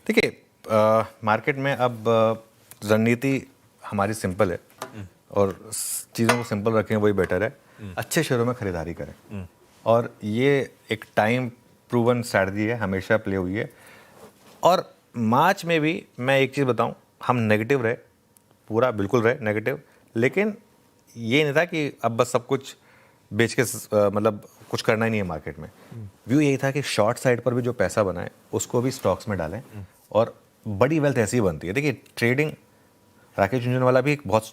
देखिए, मार्केट में अब रणनीति हमारी सिंपल है और चीज़ों को सिंपल रखें वही बेटर है। अच्छे शेयरों में खरीदारी करें और ये एक टाइम प्रूवन स्ट्रैटेजी है, हमेशा प्ले हुई है। और मार्च में भी मैं एक चीज़ बताऊं, हम नेगेटिव रहे, पूरा बिल्कुल रहे नेगेटिव, लेकिन ये नहीं था कि अब बस सब कुछ बेच के मतलब कुछ करना ही नहीं है मार्केट में। व्यू यही था कि शॉर्ट साइड पर भी जो पैसा बना है उसको भी स्टॉक्स में डालें और बड़ी वेल्थ ऐसी ही बनती है। देखिए, ट्रेडिंग, राकेश झुंझुनवाला भी एक बहुत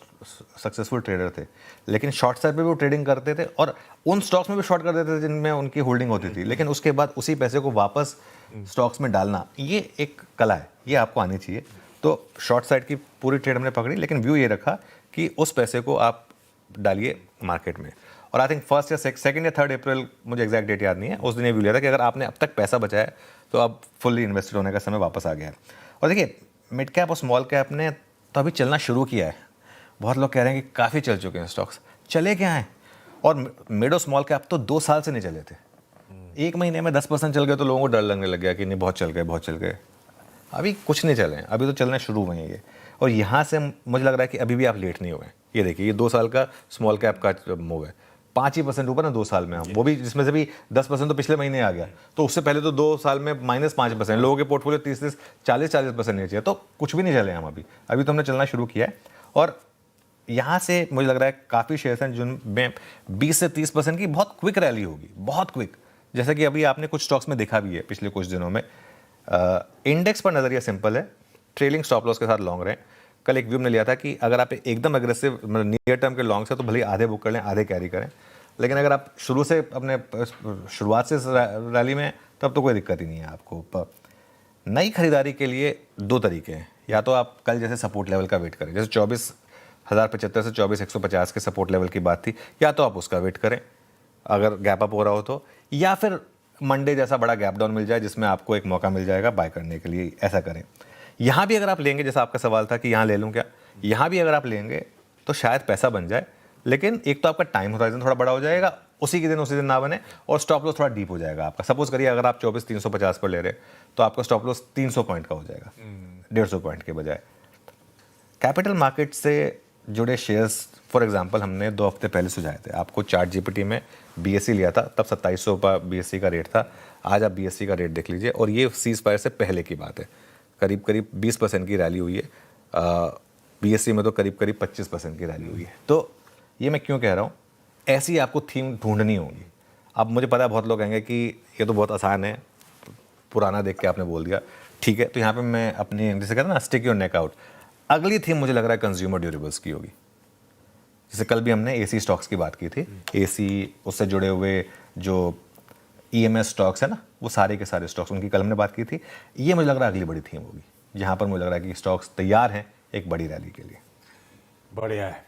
सक्सेसफुल ट्रेडर थे, लेकिन शॉर्ट साइड पे भी वो ट्रेडिंग करते थे और उन स्टॉक्स में भी शॉर्ट कर देते थे जिनमें उनकी होल्डिंग होती थी, लेकिन उसके बाद उसी पैसे को वापस स्टॉक्स में डालना, ये एक कला है, ये आपको आनी चाहिए। तो शॉर्ट साइड की पूरी ट्रेड हमने पकड़ी, लेकिन व्यू ये रखा कि उस पैसे को आप डालिए मार्केट में। और आई थिंक फर्स्ट या सेकंड या 3 अप्रैल, मुझे एग्जैक्ट डेट याद नहीं है, उस दिन ये व्यू लिया था कि अगर आपने अब तक पैसा बचाया है तो अब फुल्ली इन्वेस्टेड होने का समय वापस आ गया है। और देखिए, मिड कैप और स्मॉल कैप ने तो अभी चलना शुरू किया है। बहुत लोग कह रहे हैं कि काफ़ी चल चुके हैं स्टॉक्स, चले क्या हैं? और मिड और स्मॉल कैप तो 2 साल से नहीं चले थे। 1 महीने में 10% चल गए तो लोगों को डर लगने लग गया कि नहीं, बहुत चल गए, बहुत चल गए। अभी कुछ नहीं चले हैं, अभी तो चलना शुरू हुए हैं ये। और यहाँ से मुझे लग रहा है कि अभी भी आप लेट नहीं हुए। ये देखिए, ये 2 साल का स्मॉल कैप का मूव है, 5% ऊपर ना 2 साल में हम, वो भी जिसमें से भी 10% तो पिछले महीने आ गया। तो उससे पहले तो 2 साल में -5%, लोगों के पोर्टफोलियो 30-30, 40-40% नहीं चाहिए, तो कुछ भी नहीं चले हम अभी तो हमने चलना शुरू किया है। और यहाँ से मुझे लग रहा है काफ़ी शेयर्स हैं जिनमें 20 से 30% की बहुत क्विक रैली होगी, बहुत क्विक। जैसा कि अभी आपने कुछ स्टॉक्स में देखा भी है पिछले कुछ दिनों में। इंडेक्स पर नज़रिया सिंपल है, ट्रेलिंग स्टॉप लॉस के साथ लॉन्ग रहें। कल एक व्यू ने लिया था कि अगर आप एकदम अग्रेसिव मतलब नियर टर्म के लॉन्ग से तो भले आधे बुक कर लें, आधे कैरी करें, लेकिन अगर आप शुरू से अपने शुरुआत से रैली में, तब तो कोई दिक्कत ही नहीं है आपको। नई खरीदारी के लिए 2 तरीके हैं, या तो आप कल जैसे सपोर्ट लेवल का वेट करें, जैसे 24,075 से 24,150 के सपोर्ट लेवल की बात थी, या तो आप उसका वेट करें अगर गैप अप हो रहा हो तो, या फिर मंडे जैसा बड़ा गैप डाउन मिल जाए जिसमें आपको एक मौका मिल जाएगा बाय करने के लिए, ऐसा करें। यहाँ भी अगर आप लेंगे, जैसा आपका सवाल था कि यहाँ ले लूँ क्या, यहाँ भी अगर आप लेंगे तो शायद पैसा बन जाए, लेकिन एक तो आपका टाइम होराइजन थोड़ा बड़ा हो जाएगा, उसी दिन ना बने, और स्टॉप लॉस थोड़ा डीप हो जाएगा आपका। सपोज करिए अगर आप 24,350 पर ले रहे तो आपका स्टॉप लॉस 300 पॉइंट का हो जाएगा, 150 पॉइंट के बजाय। कैपिटल मार्केट से जुड़े शेयर्स, फॉर एग्जांपल, हमने 2 हफ्ते पहले सुझाए थे आपको। चार्ट जीपीटी में बीएससी लिया था, तब 2700 का बीएससी का रेट था। आज आप बीएससी का रेट देख लीजिए, और ये सीज फायर से पहले की बात है, करीब करीब 20% की रैली हुई है। बीएससी में तो करीब करीब 25% की रैली हुई है। तो ये मैं क्यों कह रहा हूँ, ऐसी आपको थीम ढूंढनी होगी। अब मुझे पता है बहुत लोग कहेंगे कि ये तो बहुत आसान है, पुराना देख के आपने बोल दिया, ठीक है। तो यहाँ पे मैं अपनी, जैसे कहते हैं ना, स्टिक योर नेक आउट, अगली थीम मुझे लग रहा है कंज्यूमर ड्यूरेबल्स की होगी। जैसे कल भी हमने एसी स्टॉक्स की बात की थी, एसी, उससे जुड़े हुए जो ईएमएस स्टॉक्स है ना, वो सारे के सारे स्टॉक्स, उनकी कल हमने बात की थी। ये मुझे लग रहा है अगली बड़ी थीम होगी, जहाँ पर मुझे लग रहा है कि स्टॉक्स तैयार हैं एक बड़ी रैली के लिए। बढ़िया है।